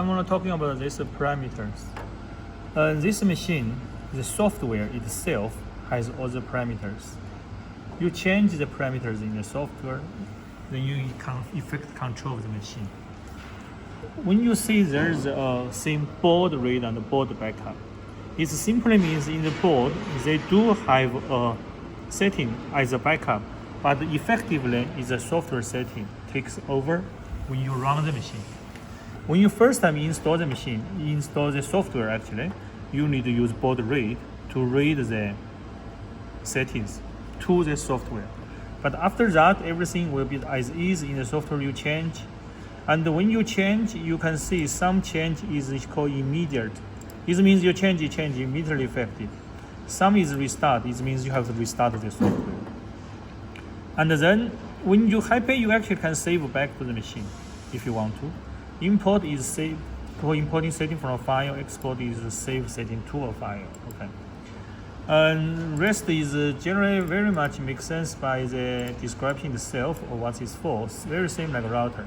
I'm gonna talking about these parameters. This machine, the software itself has all the parameters. You change the parameters in the software, then you can effect control of the machine. When you see there's a same board read and board backup, it simply means in the board they do have a setting as a backup, but effectively is a software setting takes over when you run the machine. When you first time install the machine, install the software actually, you need to use board read to read the settings to the software. But after that, everything will be as is in the software you change. And when you change, you can see some change is called immediate. This means your change immediately effective. Some is restart. It means you have to restart the software. And then when you happy, you actually can save back to the machine if you want to. Import is save for importing setting from a file. Export is save setting to a file. Okay. And rest is generally very much makes sense by the description itself or what is for. Very same like a router.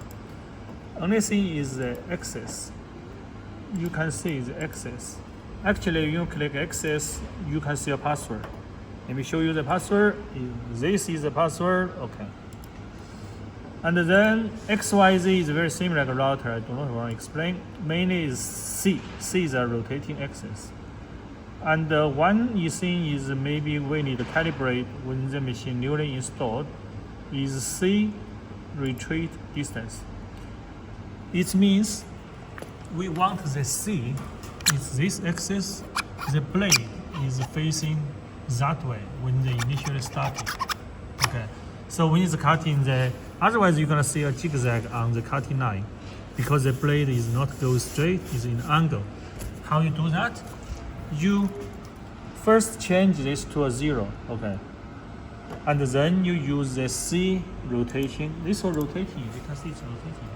Only thing is the access. You can see the access. Actually, you click access, you can see a password. Let me show you the password. This is the password. Okay. And then XYZ is very similar like a router. I don't know if I want to explain. Mainly is C. C is a rotating axis. And one thing is maybe we need to calibrate when the machine newly installed is C retreat distance. It means we want the C is this axis, the blade is facing that way when they initially started. Okay. So when it's cutting otherwise you're gonna see a zigzag on the cutting line because the blade is not go straight, it's in angle. How you do that? You first change this to a 0, okay, and then you use the C rotation. This is rotating. You can see it's rotating.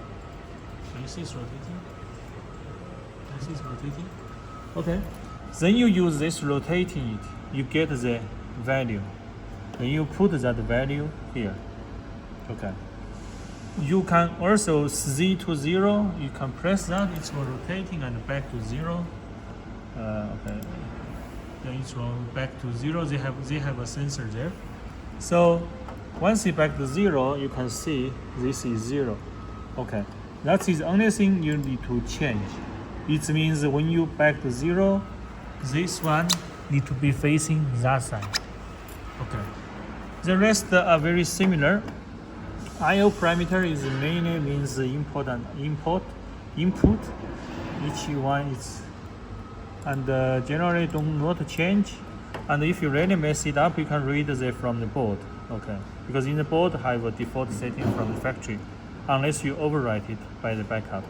Can you see it's rotating? Can you see it's rotating? Okay. Then you use this rotating it. You get the value. Then you put that value here. Okay. You can also Z to 0. You can press that. It's rotating and back to 0. Okay. Then it's back to 0. They have a sensor there. So once it's back to 0, you can see this is 0. Okay. That is the only thing you need to change. It means when you back to 0, this one need to be facing that side. Okay. The rest are very similar. I/O parameter is mainly means input and input. Each one is, and generally not change. And if you really mess it up, you can read from the board. Okay. Because in the board have a default setting from the factory, unless you overwrite it by the backup.